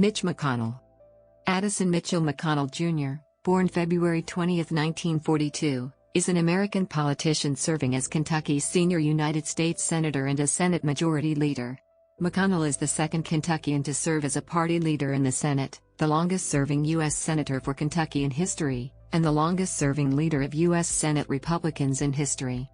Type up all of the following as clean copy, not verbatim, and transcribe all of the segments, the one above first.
Mitch McConnell. Addison Mitchell McConnell Jr., born February 20, 1942, is an American politician serving as Kentucky's senior United States Senator and a Senate Majority Leader. McConnell is the second Kentuckian to serve as a party leader in the Senate, the longest-serving U.S. Senator for Kentucky in history, and the longest-serving leader of U.S. Senate Republicans in history.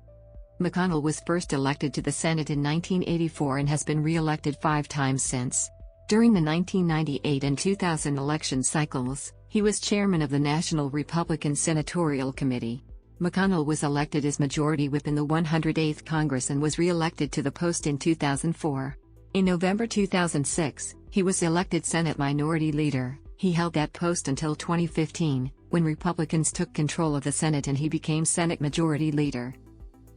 McConnell was first elected to the Senate in 1984 and has been re-elected 5 times since. During the 1998 and 2000 election cycles, he was chairman of the National Republican Senatorial Committee. McConnell was elected as Majority Whip in the 108th Congress and was re-elected to the post in 2004. In November 2006, he was elected Senate Minority Leader. He held that post until 2015, when Republicans took control of the Senate and he became Senate Majority Leader.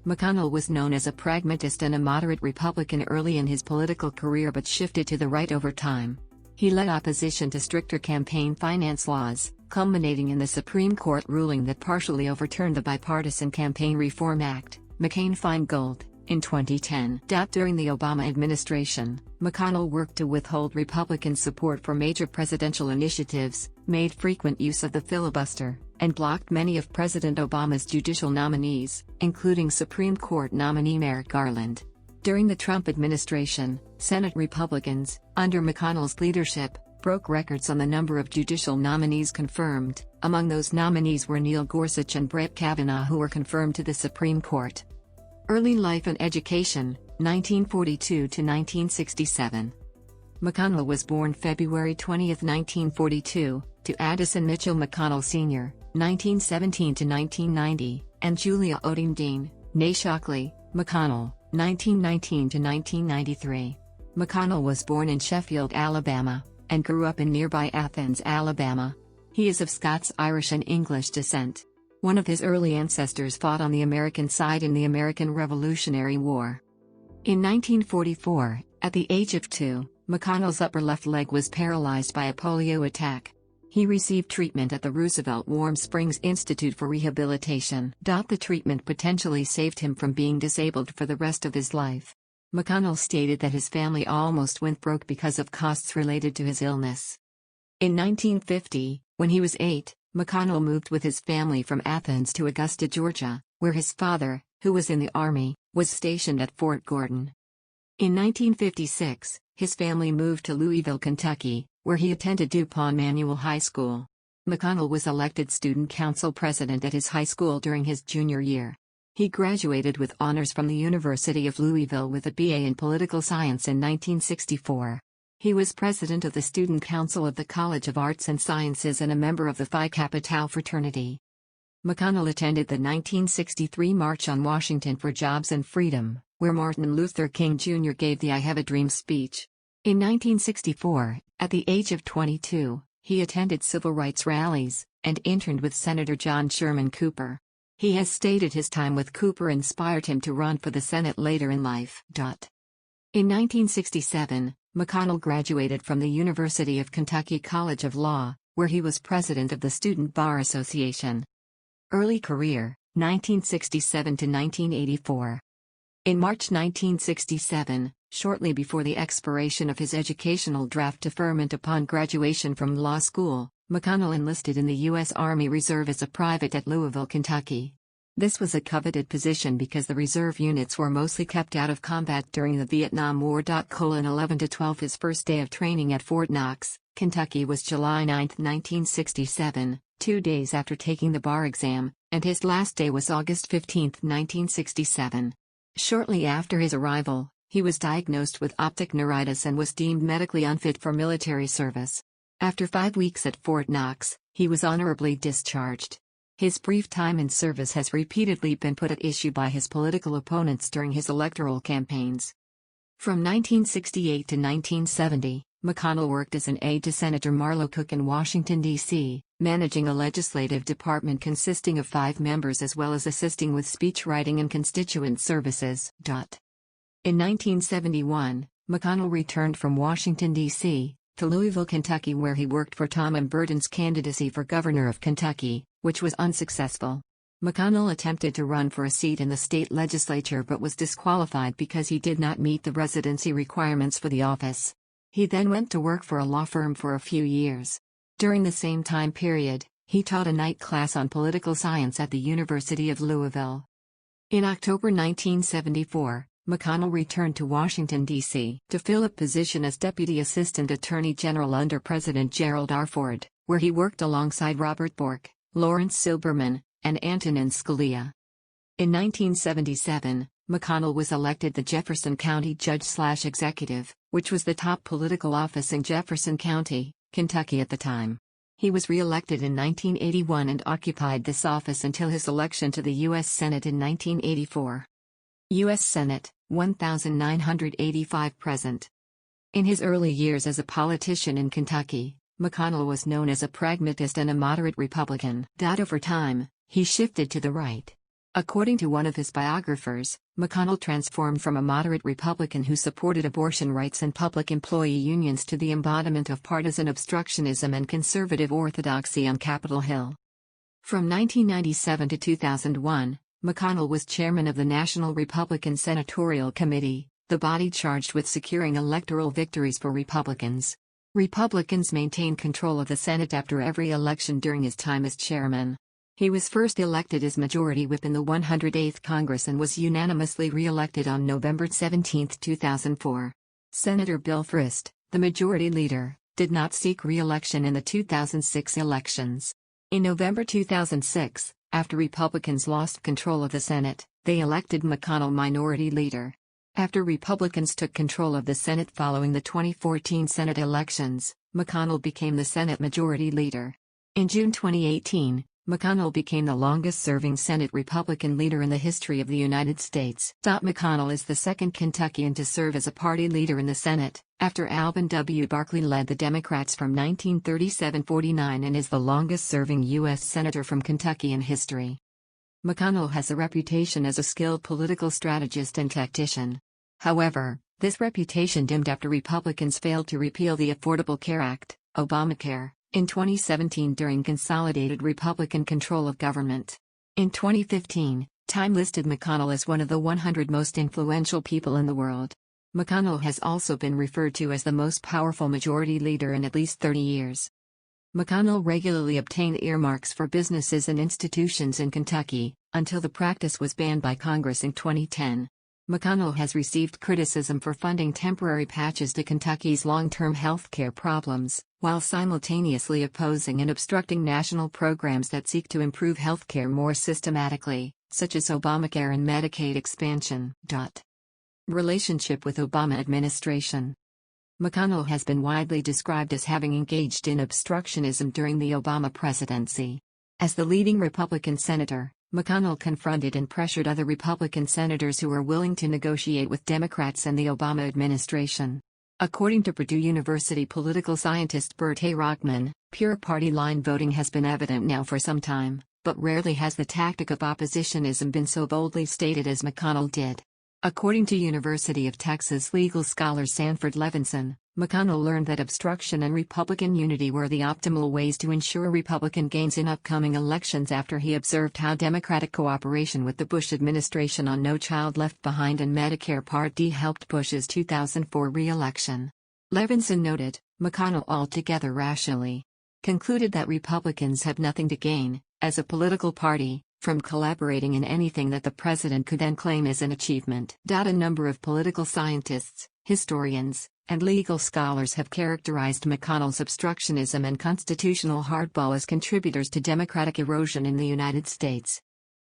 McConnell was known as a pragmatist and a moderate Republican early in his political career but shifted to the right over time. He led opposition to stricter campaign finance laws, culminating in the Supreme Court ruling that partially overturned the Bipartisan Campaign Reform Act, McCain-Feingold, in 2010. During the Obama administration, McConnell worked to withhold Republican support for major presidential initiatives, made frequent use of the filibuster, and blocked many of President Obama's judicial nominees, including Supreme Court nominee Merrick Garland. During the Trump administration, Senate Republicans, under McConnell's leadership, broke records on the number of judicial nominees confirmed. Among those nominees were Neil Gorsuch and Brett Kavanaugh, who were confirmed to the Supreme Court. Early life and education, 1942 to 1967. McConnell was born February 20, 1942, to Addison Mitchell McConnell Sr., 1917 to 1990, and Julia Odine Dean, née Shockley, McConnell, 1919 to 1993. McConnell was born in Sheffield, Alabama, and grew up in nearby Athens, Alabama. He is of Scots-Irish and English descent. One of his early ancestors fought on the American side in the American Revolutionary War. In 1944, at the age of 2, McConnell's upper left leg was paralyzed by a polio attack. He received treatment at the Roosevelt Warm Springs Institute for Rehabilitation. The treatment potentially saved him from being disabled for the rest of his life. McConnell stated that his family almost went broke because of costs related to his illness. In 1950, when he was 8, McConnell moved with his family from Athens to Augusta, Georgia, where his father, who was in the Army, was stationed at Fort Gordon. In 1956, his family moved to Louisville, Kentucky, where he attended DuPont Manual High School. McConnell was elected student council president at his high school during his junior year. He graduated with honors from the University of Louisville with a BA in political science in 1964. He was president of the Student Council of the College of Arts and Sciences and a member of the Phi Kappa Tau fraternity. McConnell attended the 1963 March on Washington for Jobs and Freedom, where Martin Luther King Jr. gave the I Have a Dream speech. In 1964, at the age of 22, he attended civil rights rallies, and interned with Senator John Sherman Cooper. He has stated his time with Cooper inspired him to run for the Senate later in life. In 1967, McConnell graduated from the University of Kentucky College of Law, where he was president of the Student Bar Association. Early career, 1967 to 1984. In March 1967, shortly before the expiration of his educational draft deferment upon graduation from law school, McConnell enlisted in the U.S. Army Reserve as a private at Louisville, Kentucky. This was a coveted position because the reserve units were mostly kept out of combat during the Vietnam War. 11-12 His first day of training at Fort Knox, Kentucky was July 9, 1967, 2 days after taking the bar exam, and his last day was August 15, 1967. Shortly after his arrival, he was diagnosed with optic neuritis and was deemed medically unfit for military service. After 5 weeks at Fort Knox, he was honorably discharged. His brief time in service has repeatedly been put at issue by his political opponents during his electoral campaigns. From 1968 to 1970, McConnell worked as an aide to Senator Marlo Cook in Washington, D.C., managing a legislative department consisting of 5 members as well as assisting with speechwriting and constituent services. In 1971, McConnell returned from Washington, D.C., to Louisville, Kentucky, where he worked for Tom M. Burden's candidacy for governor of Kentucky, which was unsuccessful. McConnell attempted to run for a seat in the state legislature but was disqualified because he did not meet the residency requirements for the office. He then went to work for a law firm for a few years. During the same time period, he taught a night class on political science at the University of Louisville. In October 1974, McConnell returned to Washington, D.C. to fill a position as Deputy Assistant Attorney General under President Gerald R. Ford, where he worked alongside Robert Bork, Lawrence Silberman, and Antonin Scalia. In 1977, McConnell was elected the Jefferson County Judge/Executive, which was the top political office in Jefferson County, Kentucky at the time. He was re-elected in 1981 and occupied this office until his election to the U.S. Senate in 1984. U.S. Senate, 1,985 present. In his early years as a politician in Kentucky, McConnell was known as a pragmatist and a moderate Republican. Over time, he shifted to the right. According to one of his biographers, McConnell transformed from a moderate Republican who supported abortion rights and public employee unions to the embodiment of partisan obstructionism and conservative orthodoxy on Capitol Hill. From 1997 to 2001, McConnell was chairman of the National Republican Senatorial Committee, the body charged with securing electoral victories for Republicans. Republicans maintained control of the Senate after every election during his time as chairman. He was first elected as Majority Whip in the 108th Congress and was unanimously re-elected on November 17, 2004. Senator Bill Frist, the Majority Leader, did not seek re-election in the 2006 elections. In November 2006, after Republicans lost control of the Senate, they elected McConnell Minority Leader. After Republicans took control of the Senate following the 2014 Senate elections, McConnell became the Senate Majority Leader. In June 2018, McConnell became the longest-serving Senate Republican leader in the history of the United States. McConnell is the second Kentuckian to serve as a party leader in the Senate, after Alvin W. Barkley led the Democrats from 1937-49 and is the longest-serving U.S. Senator from Kentucky in history. McConnell has a reputation as a skilled political strategist and tactician. However, this reputation dimmed after Republicans failed to repeal the Affordable Care Act, Obamacare, in 2017 during consolidated Republican control of government. In 2015, Time listed McConnell as one of the 100 most influential people in the world. McConnell has also been referred to as the most powerful majority leader in at least 30 years. McConnell regularly obtained earmarks for businesses and institutions in Kentucky, until the practice was banned by Congress in 2010. McConnell has received criticism for funding temporary patches to Kentucky's long-term health care problems, while simultaneously opposing and obstructing national programs that seek to improve health care more systematically, such as Obamacare and Medicaid expansion. Relationship with Obama administration. McConnell has been widely described as having engaged in obstructionism during the Obama presidency. As the leading Republican senator, McConnell confronted and pressured other Republican senators who were willing to negotiate with Democrats and the Obama administration. According to Purdue University political scientist Bert A. Rockman, pure party line voting has been evident now for some time, but rarely has the tactic of oppositionism been so boldly stated as McConnell did. According to University of Texas legal scholar Sanford Levinson, McConnell learned that obstruction and Republican unity were the optimal ways to ensure Republican gains in upcoming elections after he observed how Democratic cooperation with the Bush administration on No Child Left Behind and Medicare Part D helped Bush's 2004 re-election. Levinson noted, McConnell altogether rationally concluded that Republicans have nothing to gain, as a political party, from collaborating in anything that the president could then claim as an achievement. A number of political scientists, historians, and legal scholars have characterized McConnell's obstructionism and constitutional hardball as contributors to Democratic erosion in the United States.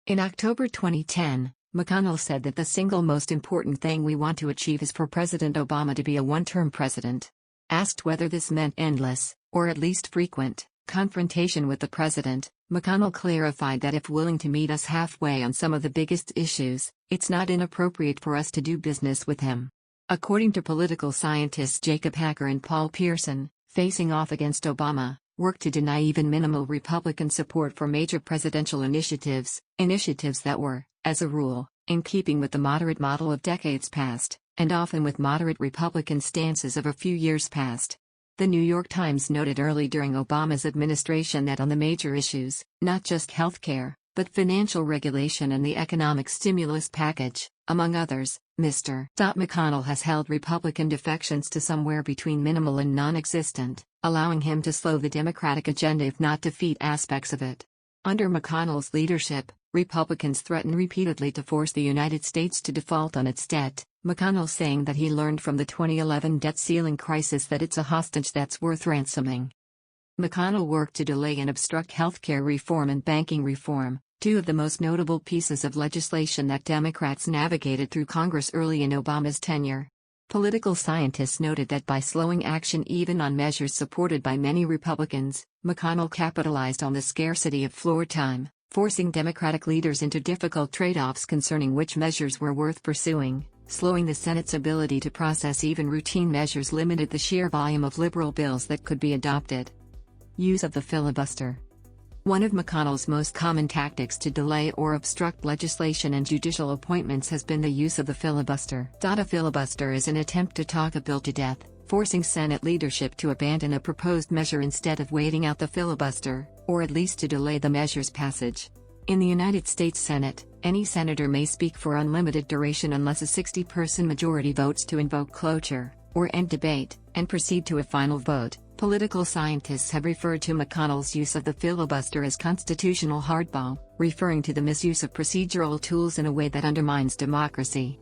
In October 2010, McConnell said that the single most important thing we want to achieve is for President Obama to be a one-term president. Asked whether this meant endless, or at least frequent, confrontation with the president, McConnell clarified that if willing to meet us halfway on some of the biggest issues, it's not inappropriate for us to do business with him. According to political scientists Jacob Hacker and Paul Pearson, facing off against Obama worked to deny even minimal Republican support for major presidential initiatives that were, as a rule, in keeping with the moderate model of decades past, and often with moderate Republican stances of a few years past. The New York Times noted early during Obama's administration that on the major issues, not just health care, but financial regulation and the economic stimulus package, among others. Mr. McConnell has held Republican defections to somewhere between minimal and non-existent, allowing him to slow the Democratic agenda if not defeat aspects of it. Under McConnell's leadership, Republicans threaten repeatedly to force the United States to default on its debt, McConnell saying that he learned from the 2011 debt ceiling crisis that it's a hostage that's worth ransoming. McConnell worked to delay and obstruct healthcare reform and banking reform, two of the most notable pieces of legislation that Democrats navigated through Congress early in Obama's tenure. Political scientists noted that by slowing action even on measures supported by many Republicans, McConnell capitalized on the scarcity of floor time, forcing Democratic leaders into difficult trade-offs concerning which measures were worth pursuing. Slowing the Senate's ability to process even routine measures limited the sheer volume of liberal bills that could be adopted. Use of the filibuster. One of McConnell's most common tactics to delay or obstruct legislation and judicial appointments has been the use of the filibuster. A filibuster is an attempt to talk a bill to death, forcing Senate leadership to abandon a proposed measure instead of waiting out the filibuster, or at least to delay the measure's passage. In the United States Senate, any senator may speak for unlimited duration unless a 60-person majority votes to invoke cloture, or end debate, and proceed to a final vote. Political scientists have referred to McConnell's use of the filibuster as constitutional hardball, referring to the misuse of procedural tools in a way that undermines democracy.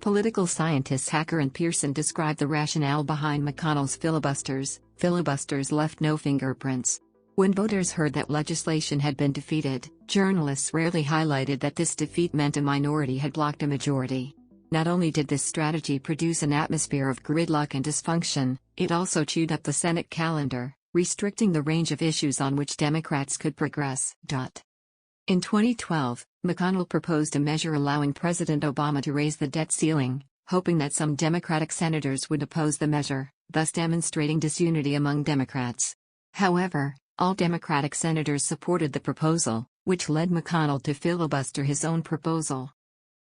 Political scientists Hacker and Pearson describe the rationale behind McConnell's filibusters. Filibusters left no fingerprints. When voters heard that legislation had been defeated, journalists rarely highlighted that this defeat meant a minority had blocked a majority. Not only did this strategy produce an atmosphere of gridlock and dysfunction, it also chewed up the Senate calendar, restricting the range of issues on which Democrats could progress. In 2012, McConnell proposed a measure allowing President Obama to raise the debt ceiling, hoping that some Democratic senators would oppose the measure, thus demonstrating disunity among Democrats. However, all Democratic senators supported the proposal, which led McConnell to filibuster his own proposal.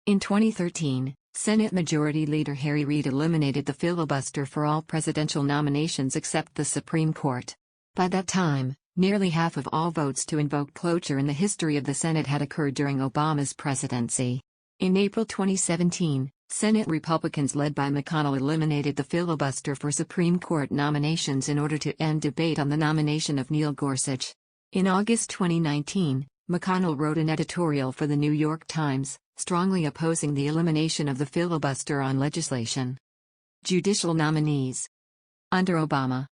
In 2013, Senate Majority Leader Harry Reid eliminated the filibuster for all presidential nominations except the Supreme Court. By that time, nearly half of all votes to invoke cloture in the history of the Senate had occurred during Obama's presidency. In April 2017, Senate Republicans led by McConnell eliminated the filibuster for Supreme Court nominations in order to end debate on the nomination of Neil Gorsuch. In August 2019, McConnell wrote an editorial for the New York Times, strongly opposing the elimination of the filibuster on legislation. Judicial Nominees. Under Obama.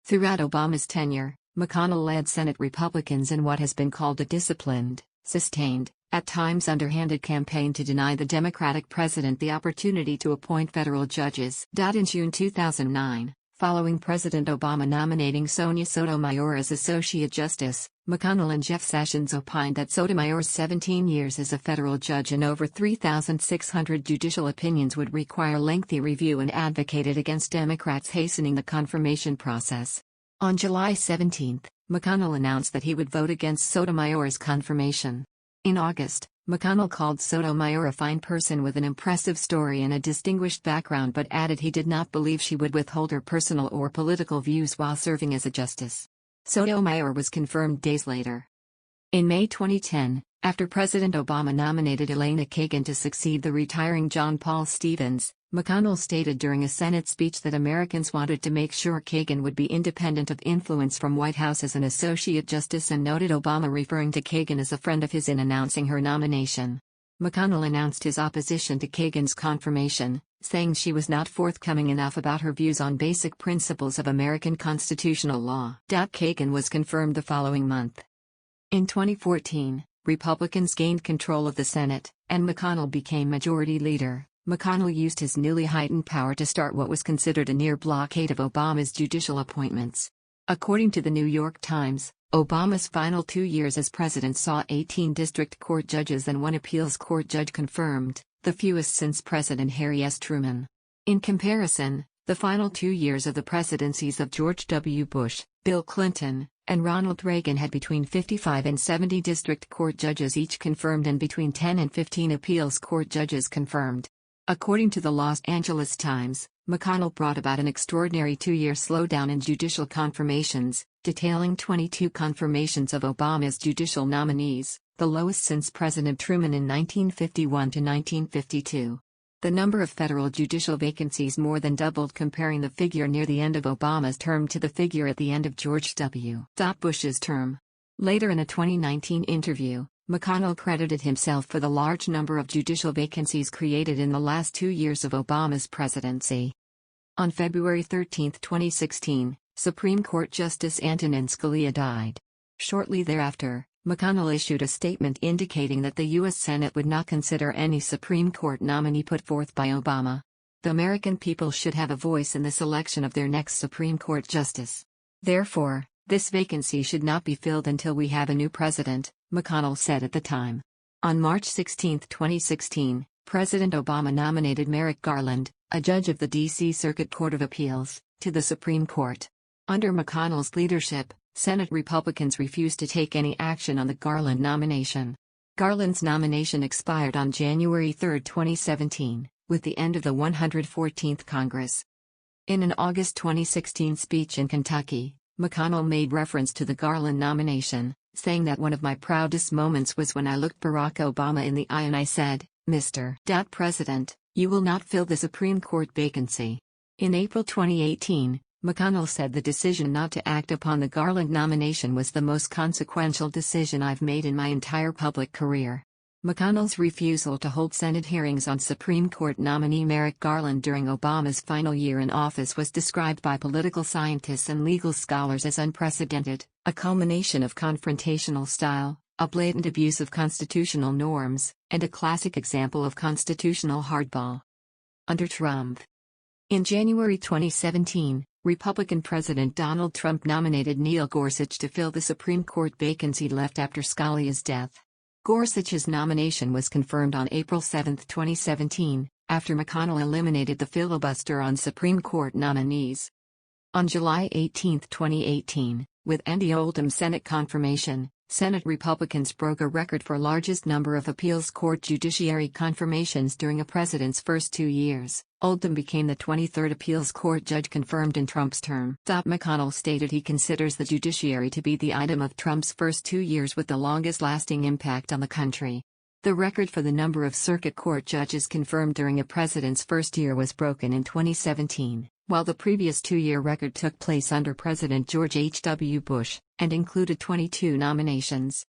Throughout Obama's tenure, McConnell led Senate Republicans in what has been called a disciplined, sustained, at times underhanded campaign to deny the Democratic president the opportunity to appoint federal judges. In June 2009, following President Obama nominating Sonia Sotomayor as Associate Justice, McConnell and Jeff Sessions opined that Sotomayor's 17 years as a federal judge and over 3,600 judicial opinions would require lengthy review and advocated against Democrats hastening the confirmation process. On July 17, McConnell announced that he would vote against Sotomayor's confirmation. In August, McConnell called Sotomayor a fine person with an impressive story and a distinguished background but added he did not believe she would withhold her personal or political views while serving as a justice. Sotomayor was confirmed days later. In May 2010, after President Obama nominated Elena Kagan to succeed the retiring John Paul Stevens, McConnell stated during a Senate speech that Americans wanted to make sure Kagan would be independent of influence from White House as an Associate Justice and noted Obama referring to Kagan as a friend of his in announcing her nomination. McConnell announced his opposition to Kagan's confirmation, saying she was not forthcoming enough about her views on basic principles of American constitutional law. Kagan was confirmed the following month. In 2014, Republicans gained control of the Senate, and McConnell became Majority Leader. McConnell used his newly heightened power to start what was considered a near blockade of Obama's judicial appointments. According to the New York Times, Obama's final 2 years as president saw 18 district court judges and 1 appeals court judge confirmed, the fewest since President Harry S. Truman. In comparison, the final 2 years of the presidencies of George W. Bush, Bill Clinton, and Ronald Reagan had between 55 and 70 district court judges each confirmed and between 10 and 15 appeals court judges confirmed. According to the Los Angeles Times, McConnell brought about an extraordinary 2-year slowdown in judicial confirmations, detailing 22 confirmations of Obama's judicial nominees, the lowest since President Truman in 1951 to 1952. The number of federal judicial vacancies more than doubled, comparing the figure near the end of Obama's term to the figure at the end of George W. Bush's term. Later in a 2019 interview, McConnell credited himself for the large number of judicial vacancies created in the last 2 years of Obama's presidency. On February 13, 2016, Supreme Court Justice Antonin Scalia died. Shortly thereafter, McConnell issued a statement indicating that the U.S. Senate would not consider any Supreme Court nominee put forth by Obama. The American people should have a voice in the selection of their next Supreme Court justice. Therefore, this vacancy should not be filled until we have a new president, McConnell said at the time. On March 16, 2016, President Obama nominated Merrick Garland, a judge of the D.C. Circuit Court of Appeals, to the Supreme Court. Under McConnell's leadership, Senate Republicans refused to take any action on the Garland nomination. Garland's nomination expired on January 3, 2017, with the end of the 114th Congress. In an August 2016 speech in Kentucky, McConnell made reference to the Garland nomination, saying that one of my proudest moments was when I looked Barack Obama in the eye and I said, "Mr. President, you will not fill the Supreme Court vacancy." In April 2018, McConnell said the decision not to act upon the Garland nomination was the most consequential decision I've made in my entire public career. McConnell's refusal to hold Senate hearings on Supreme Court nominee Merrick Garland during Obama's final year in office was described by political scientists and legal scholars as unprecedented, a culmination of confrontational style, a blatant abuse of constitutional norms, and a classic example of constitutional hardball. Under Trump. In January 2017, Republican President Donald Trump nominated Neil Gorsuch to fill the Supreme Court vacancy left after Scalia's death. Gorsuch's nomination was confirmed on April 7, 2017, after McConnell eliminated the filibuster on Supreme Court nominees. On July 18, 2018, with Andy Oldham's Senate confirmation, Senate Republicans broke a record for largest number of appeals court judiciary confirmations during a president's first 2 years. Oldham became the 23rd appeals court judge confirmed in Trump's term. McConnell stated he considers the judiciary to be the item of Trump's first 2 years with the longest-lasting impact on the country. The record for the number of circuit court judges confirmed during a president's first year was broken in 2017, while the previous 2-year record took place under President George H.W. Bush, and included 22 nominations.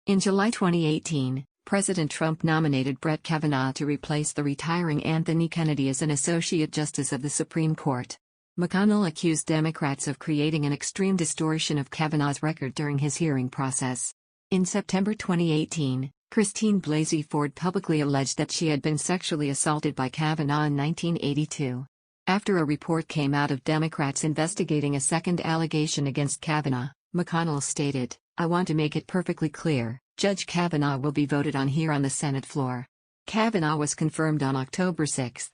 In July 2018, President Trump nominated Brett Kavanaugh to replace the retiring Anthony Kennedy as an Associate Justice of the Supreme Court. McConnell accused Democrats of creating an extreme distortion of Kavanaugh's record during his hearing process. In September 2018, Christine Blasey Ford publicly alleged that she had been sexually assaulted by Kavanaugh in 1982. After a report came out of Democrats investigating a second allegation against Kavanaugh, McConnell stated, "I want to make it perfectly clear, Judge Kavanaugh will be voted on here on the Senate floor." Kavanaugh was confirmed on October 6.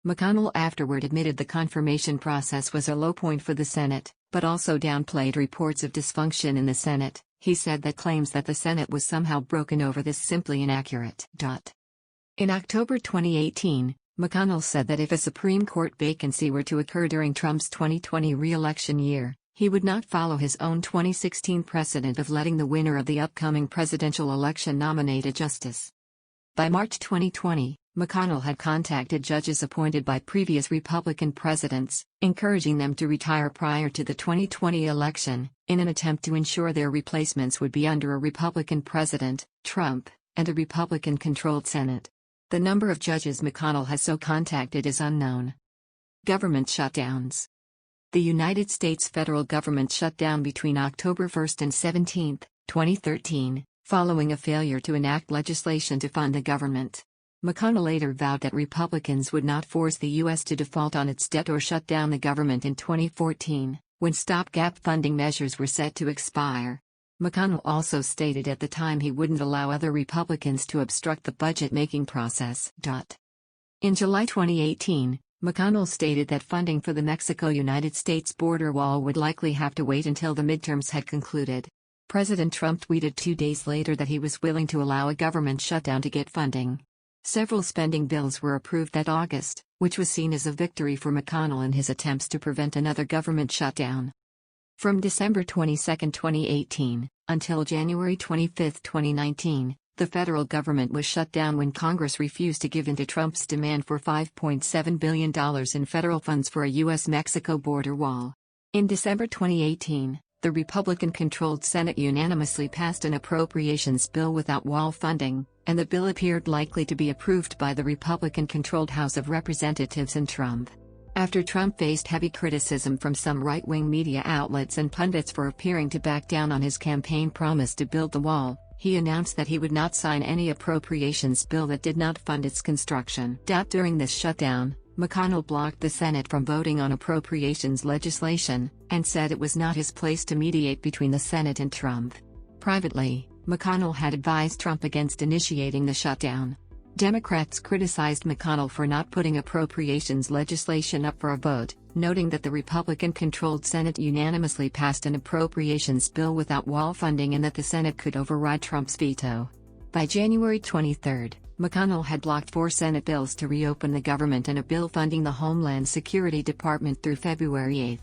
McConnell afterward admitted the confirmation process was a low point for the Senate, but also downplayed reports of dysfunction in the Senate. He said that claims that the Senate was somehow broken over this simply inaccurate. In October 2018, McConnell said that if a Supreme Court vacancy were to occur during Trump's 2020 re-election year, he would not follow his own 2016 precedent of letting the winner of the upcoming presidential election nominate a justice. By March 2020, McConnell had contacted judges appointed by previous Republican presidents, encouraging them to retire prior to the 2020 election, in an attempt to ensure their replacements would be under a Republican president, Trump, and a Republican-controlled Senate. The number of judges McConnell has so contacted is unknown. Government shutdowns. The United States federal government shut down between October 1 and 17, 2013, following a failure to enact legislation to fund the government. McConnell later vowed that Republicans would not force the U.S. to default on its debt or shut down the government in 2014, when stopgap funding measures were set to expire. McConnell also stated at the time he wouldn't allow other Republicans to obstruct the budget-making process. In July 2018, McConnell stated that funding for the Mexico-United States border wall would likely have to wait until the midterms had concluded. President Trump tweeted 2 days later that he was willing to allow a government shutdown to get funding. Several spending bills were approved that August, which was seen as a victory for McConnell in his attempts to prevent another government shutdown. From December 22, 2018, until January 25, 2019, the federal government was shut down when Congress refused to give in to Trump's demand for $5.7 billion in federal funds for a U.S.-Mexico border wall. In December 2018, the Republican-controlled Senate unanimously passed an appropriations bill without wall funding, and the bill appeared likely to be approved by the Republican-controlled House of Representatives and Trump. After Trump faced heavy criticism from some right-wing media outlets and pundits for appearing to back down on his campaign promise to build the wall, he announced that he would not sign any appropriations bill that did not fund its construction. During this shutdown, McConnell blocked the Senate from voting on appropriations legislation, and said it was not his place to mediate between the Senate and Trump. Privately, McConnell had advised Trump against initiating the shutdown. Democrats criticized McConnell for not putting appropriations legislation up for a vote, noting that the Republican-controlled Senate unanimously passed an appropriations bill without wall funding and that the Senate could override Trump's veto. By January 23, McConnell had blocked 4 Senate bills to reopen the government and a bill funding the Homeland Security Department through February 8.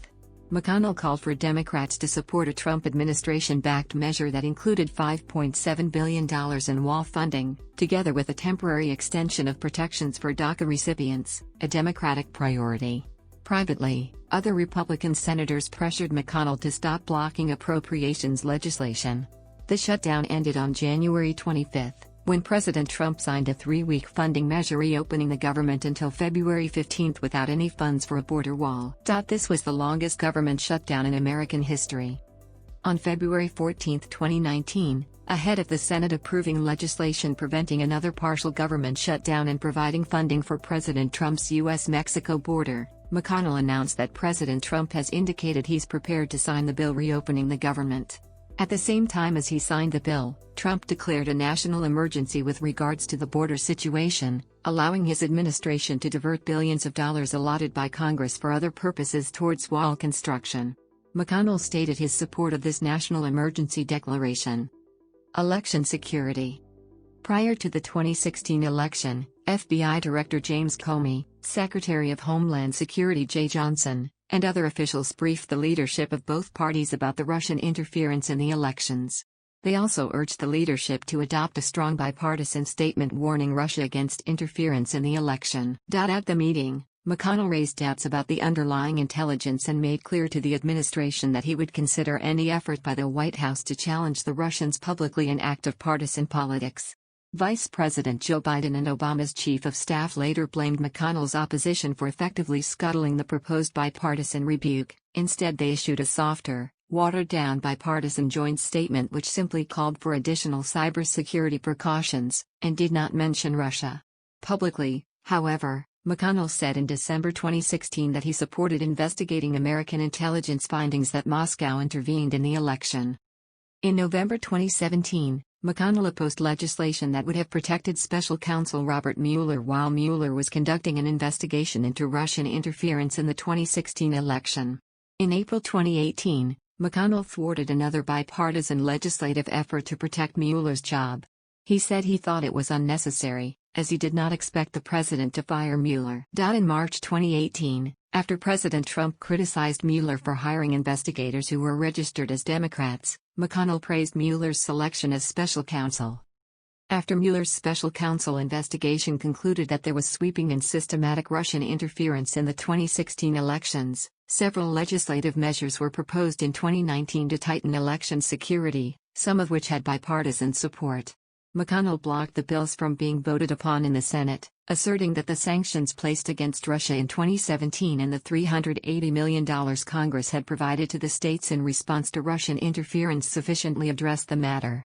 McConnell called for Democrats to support a Trump administration-backed measure that included $5.7 billion in wall funding, together with a temporary extension of protections for DACA recipients, a Democratic priority. Privately, other Republican senators pressured McConnell to stop blocking appropriations legislation. The shutdown ended on January 25, when President Trump signed a 3-week funding measure reopening the government until February 15 without any funds for a border wall. This was the longest government shutdown in American history. On February 14, 2019, ahead of the Senate approving legislation preventing another partial government shutdown and providing funding for President Trump's U.S.-Mexico border, McConnell announced that President Trump has indicated he's prepared to sign the bill reopening the government. At the same time as he signed the bill, Trump declared a national emergency with regards to the border situation, allowing his administration to divert billions of dollars allotted by Congress for other purposes towards wall construction. McConnell stated his support of this national emergency declaration. Election security. Prior to the 2016 election, FBI Director James Comey, Secretary of Homeland Security Jay Johnson, and other officials briefed the leadership of both parties about the Russian interference in the elections. They also urged the leadership to adopt a strong bipartisan statement warning Russia against interference in the election. At the meeting, McConnell raised doubts about the underlying intelligence and made clear to the administration that he would consider any effort by the White House to challenge the Russians publicly an act of partisan politics. Vice President Joe Biden and Obama's chief of staff later blamed McConnell's opposition for effectively scuttling the proposed bipartisan rebuke. Instead, they issued a softer, watered-down bipartisan joint statement which simply called for additional cybersecurity precautions, and did not mention Russia. Publicly, however, McConnell said in December 2016 that he supported investigating American intelligence findings that Moscow intervened in the election. In November 2017, McConnell opposed legislation that would have protected Special Counsel Robert Mueller while Mueller was conducting an investigation into Russian interference in the 2016 election. In April 2018, McConnell thwarted another bipartisan legislative effort to protect Mueller's job. He said he thought it was unnecessary, as he did not expect the president to fire Mueller. In March 2018, after President Trump criticized Mueller for hiring investigators who were registered as Democrats, McConnell praised Mueller's selection as special counsel. After Mueller's special counsel investigation concluded that there was sweeping and systematic Russian interference in the 2016 elections, several legislative measures were proposed in 2019 to tighten election security, some of which had bipartisan support. McConnell blocked the bills from being voted upon in the Senate, asserting that the sanctions placed against Russia in 2017 and the $380 million Congress had provided to the states in response to Russian interference sufficiently addressed the matter.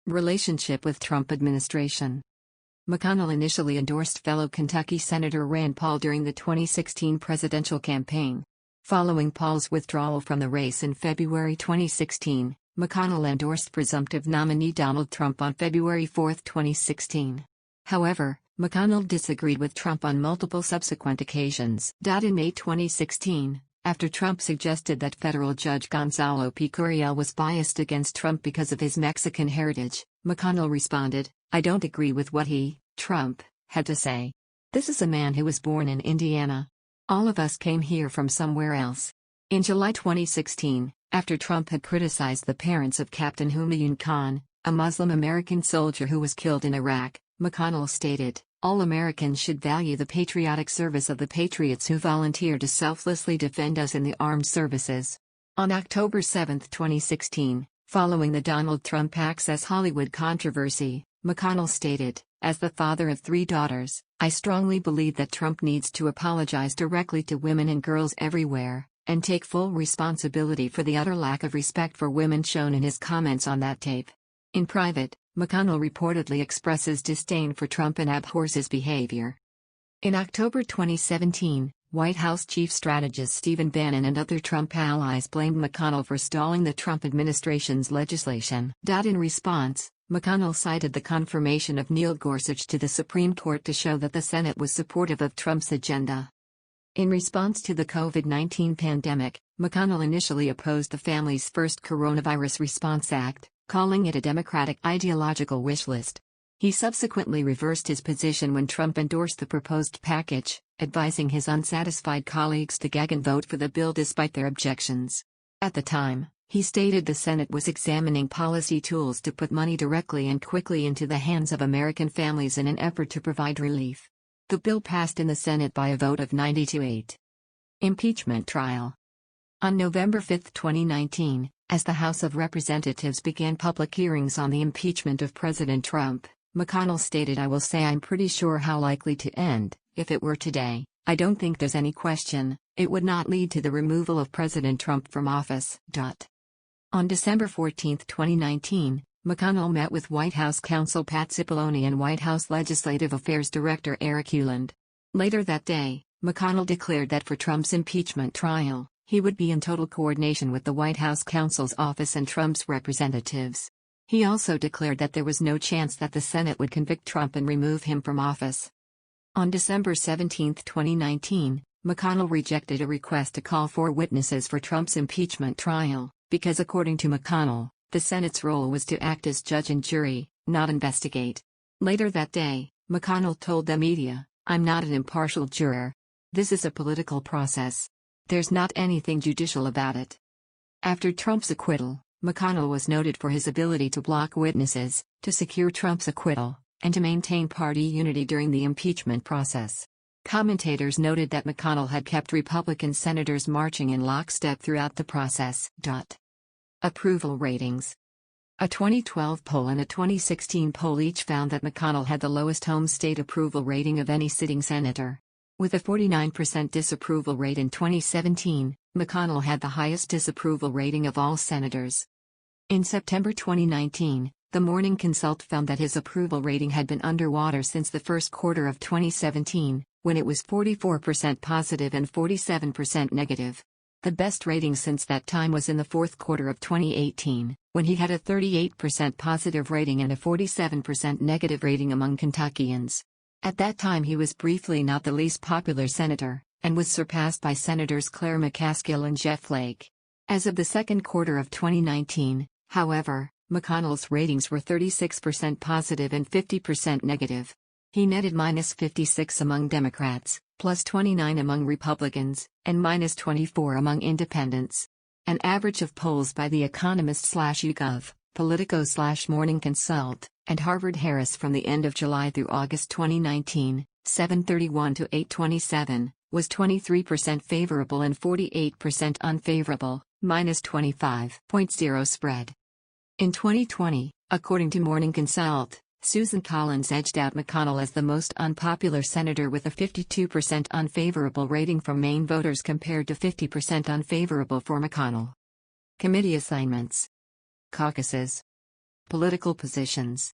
Relationship with Trump administration. McConnell initially endorsed fellow Kentucky Senator Rand Paul during the 2016 presidential campaign. Following Paul's withdrawal from the race in February 2016, McConnell endorsed presumptive nominee Donald Trump on February 4, 2016. However, McConnell disagreed with Trump on multiple subsequent occasions. In May 2016, after Trump suggested that federal judge Gonzalo P. Curiel was biased against Trump because of his Mexican heritage, McConnell responded, "I don't agree with what he, Trump, had to say. This is a man who was born in Indiana. All of us came here from somewhere else." In July 2016, After Trump had criticized the parents of Captain Humayun Khan, a Muslim American soldier who was killed in Iraq, McConnell stated, "All Americans should value the patriotic service of the patriots who volunteer to selflessly defend us in the armed services." On October 7, 2016, following the Donald Trump Access Hollywood controversy, McConnell stated, "As the father of 3 daughters, I strongly believe that Trump needs to apologize directly to women and girls everywhere, and take full responsibility for the utter lack of respect for women shown in his comments on that tape." In private, McConnell reportedly expresses disdain for Trump and abhors his behavior. In October 2017, White House chief strategist Stephen Bannon and other Trump allies blamed McConnell for stalling the Trump administration's legislation. In response, McConnell cited the confirmation of Neil Gorsuch to the Supreme Court to show that the Senate was supportive of Trump's agenda. In response to the COVID-19 pandemic, McConnell initially opposed the Families First Coronavirus Response Act, calling it a Democratic ideological wish list. He subsequently reversed his position when Trump endorsed the proposed package, advising his unsatisfied colleagues to gag and vote for the bill despite their objections. At the time, he stated the Senate was examining policy tools to put money directly and quickly into the hands of American families in an effort to provide relief. The bill passed in the Senate by a vote of 90 to 8. Impeachment trial. On November 5, 2019, as the House of Representatives began public hearings on the impeachment of President Trump, McConnell stated, "I will say I'm pretty sure how likely to end. If it were today, I don't think there's any question, it would not lead to the removal of President Trump from office." On December 14, 2019, McConnell met with White House counsel Pat Cipollone and White House Legislative Affairs Director Eric Ueland. Later that day, McConnell declared that for Trump's impeachment trial, he would be in total coordination with the White House counsel's office and Trump's representatives. He also declared that there was no chance that the Senate would convict Trump and remove him from office. On December 17, 2019, McConnell rejected a request to call 4 witnesses for Trump's impeachment trial, because according to McConnell, the Senate's role was to act as judge and jury, not investigate. Later that day, McConnell told the media, "I'm not an impartial juror. This is a political process. There's not anything judicial about it." After Trump's acquittal, McConnell was noted for his ability to block witnesses, to secure Trump's acquittal, and to maintain party unity during the impeachment process. Commentators noted that McConnell had kept Republican senators marching in lockstep throughout the process. Approval ratings. A 2012 poll and a 2016 poll each found that McConnell had the lowest home state approval rating of any sitting senator. With a 49% disapproval rate in 2017, McConnell had the highest disapproval rating of all senators. In September 2019, the Morning Consult found that his approval rating had been underwater since the first quarter of 2017, when it was 44% positive and 47% negative. The best rating since that time was in the fourth quarter of 2018, when he had a 38% positive rating and a 47% negative rating among Kentuckians. At that time he was briefly not the least popular senator, and was surpassed by Senators Claire McCaskill and Jeff Flake. As of the second quarter of 2019, however, McConnell's ratings were 36% positive and 50% negative. He netted -56 among Democrats, +29 among Republicans, and -24 among independents. An average of polls by The Economist/YouGov, Politico/Morning Consult, and Harvard-Harris from the end of July through August 2019, 731 to 827, was 23% favorable and 48% unfavorable, -25.0 spread. In 2020, according to Morning Consult, Susan Collins edged out McConnell as the most unpopular senator with a 52% unfavorable rating from Maine voters compared to 50% unfavorable for McConnell. Committee assignments. Caucuses. Political positions.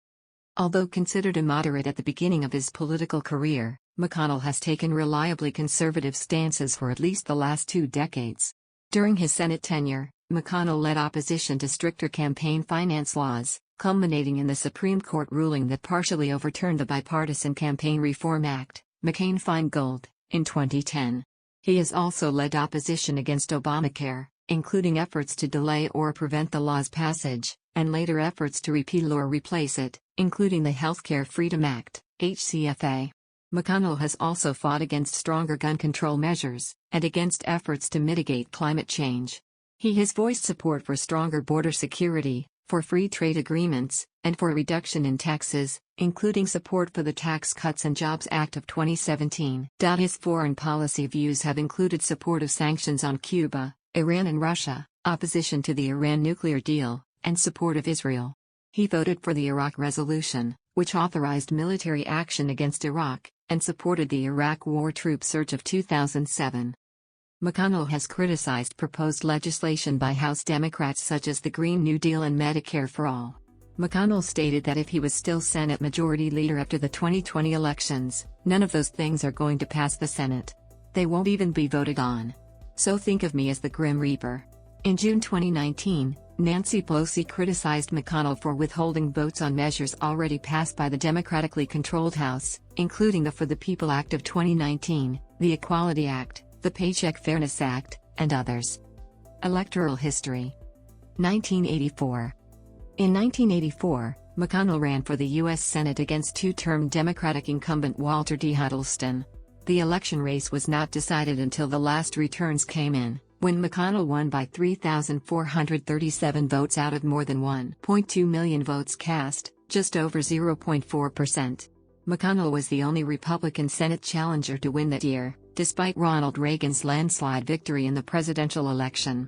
Although considered a moderate at the beginning of his political career, McConnell has taken reliably conservative stances for at least the last 2 decades. During his Senate tenure, McConnell led opposition to stricter campaign finance laws, culminating in the Supreme Court ruling that partially overturned the Bipartisan Campaign Reform Act, McCain-Feingold, in 2010. He has also led opposition against Obamacare, including efforts to delay or prevent the law's passage, and later efforts to repeal or replace it, including the Healthcare Freedom Act, HCFA. McConnell has also fought against stronger gun control measures, and against efforts to mitigate climate change. He has voiced support for stronger border security, for free trade agreements, and for a reduction in taxes, including support for the Tax Cuts and Jobs Act of 2017. His foreign policy views have included support of sanctions on Cuba, Iran and Russia, opposition to the Iran nuclear deal, and support of Israel. He voted for the Iraq Resolution, which authorized military action against Iraq, and supported the Iraq war troop surge of 2007. McConnell has criticized proposed legislation by House Democrats such as the Green New Deal and Medicare for All. McConnell stated that if he was still Senate Majority Leader after the 2020 elections, none of those things are going to pass the Senate. They won't even be voted on. So think of me as the Grim Reaper. In June 2019, Nancy Pelosi criticized McConnell for withholding votes on measures already passed by the democratically controlled House, including the For the People Act of 2019, the Equality Act, the Paycheck Fairness Act, and others. Electoral History. 1984. In 1984, McConnell ran for the U.S. Senate against two-term Democratic incumbent Walter D. Huddleston. The election race was not decided until the last returns came in, when McConnell won by 3,437 votes out of more than 1.2 million votes cast, just over 0.4%. McConnell was the only Republican Senate challenger to win that year, despite Ronald Reagan's landslide victory in the presidential election.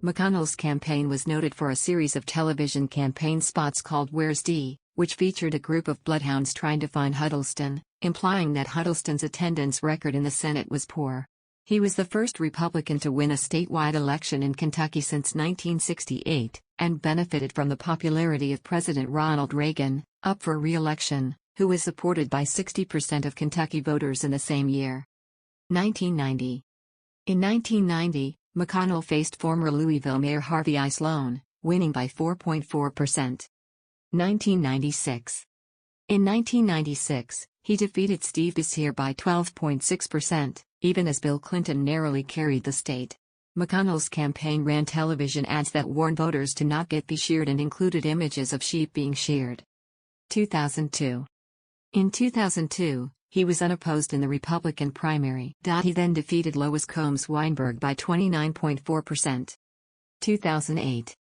McConnell's campaign was noted for a series of television campaign spots called Where's D, which featured a group of bloodhounds trying to find Huddleston, implying that Huddleston's attendance record in the Senate was poor. He was the first Republican to win a statewide election in Kentucky since 1968, and benefited from the popularity of President Ronald Reagan, up for re-election, who was supported by 60% of Kentucky voters in the same year. 1990. In 1990, McConnell faced former Louisville Mayor Harvey I. Sloan, winning by 4.4%. 1996. In 1996, he defeated Steve Beshear by 12.6%, even as Bill Clinton narrowly carried the state. McConnell's campaign ran television ads that warned voters to not get besheared and included images of sheep being sheared. 2002. In 2002, he was unopposed in the Republican primary. He then defeated Lois Combs Weinberg by 29.4%. 2008.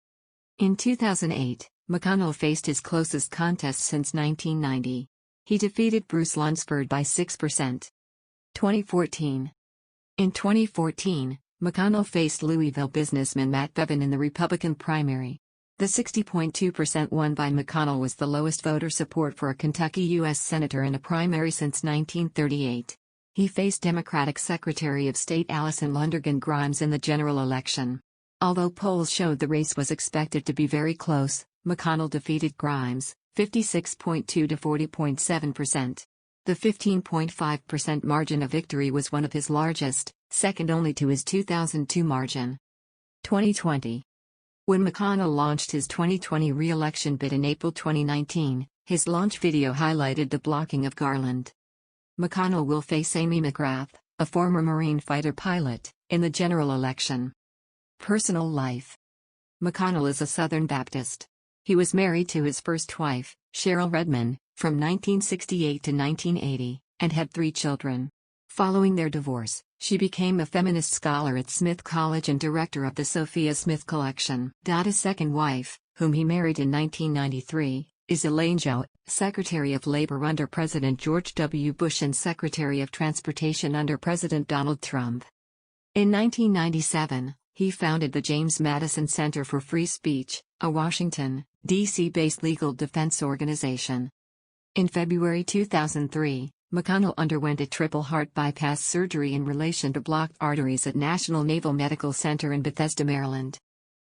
In 2008, McConnell faced his closest contest since 1990. He defeated Bruce Lunsford by 6%. 2014. In 2014, McConnell faced Louisville businessman Matt Bevin in the Republican primary. The 60.2% won by McConnell was the lowest voter support for a Kentucky U.S. Senator in a primary since 1938. He faced Democratic Secretary of State Allison Lundergan Grimes in the general election. Although polls showed the race was expected to be very close, McConnell defeated Grimes, 56.2 to 40.7%. The 15.5% margin of victory was one of his largest, second only to his 2002 margin. 2020. When McConnell launched his 2020 re-election bid in April 2019, his launch video highlighted the blocking of Garland. McConnell will face Amy McGrath, a former Marine fighter pilot, in the general election. Personal life. McConnell is a Southern Baptist. He was married to his first wife, Cheryl Redman, from 1968 to 1980, and had 3 children. Following their divorce, she became a feminist scholar at Smith College and director of the Sophia Smith Collection. His second wife, whom he married in 1993, is Elaine Chao, Secretary of Labor under President George W. Bush and Secretary of Transportation under President Donald Trump. In 1997, he founded the James Madison Center for Free Speech, a Washington, D.C.-based legal defense organization. In February 2003, McConnell underwent a triple heart bypass surgery in relation to blocked arteries at National Naval Medical Center in Bethesda, Maryland.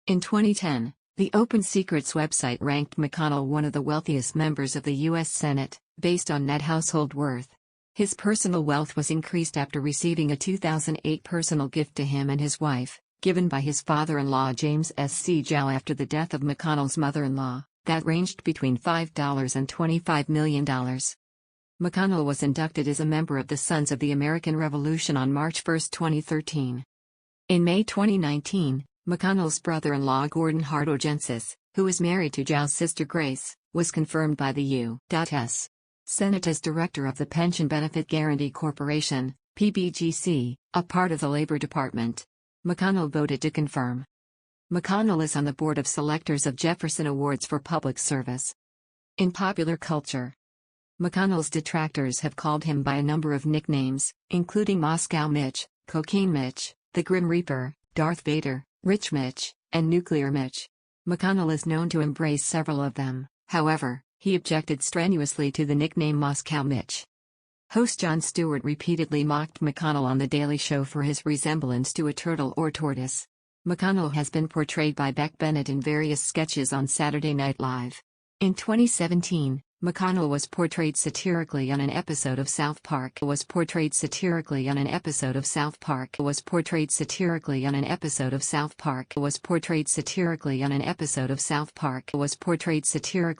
In 2010, the Open Secrets website ranked McConnell one of the wealthiest members of the U.S. Senate, based on net household worth. His personal wealth was increased after receiving a 2008 personal gift to him and his wife, given by his father-in-law James S. C. Chao after the death of McConnell's mother-in-law, that ranged between $5 and $25 million. McConnell was inducted as a member of the Sons of the American Revolution on March 1, 2013. In May 2019, McConnell's brother-in-law Gordon Hardogensis, who is married to Chao's sister Grace, was confirmed by the U.S. Senate as director of the Pension Benefit Guaranty Corporation, PBGC, a part of the Labor Department. McConnell voted to confirm. McConnell is on the board of selectors of Jefferson Awards for Public Service. In popular culture, McConnell's detractors have called him by a number of nicknames, including Moscow Mitch, Cocaine Mitch, the Grim Reaper, Darth Vader, Rich Mitch, and Nuclear Mitch. McConnell is known to embrace several of them, however, he objected strenuously to the nickname Moscow Mitch. Host Jon Stewart repeatedly mocked McConnell on The Daily Show for his resemblance to a turtle or tortoise. McConnell has been portrayed by Beck Bennett in various sketches on Saturday Night Live. In 2017, McConnell was portrayed satirically on an episode of South Park. Was portrayed satirically on an episode of South Park. Was portrayed satirically on an episode of South Park. Was portrayed satirically on an episode of South Park. Was portrayed satirically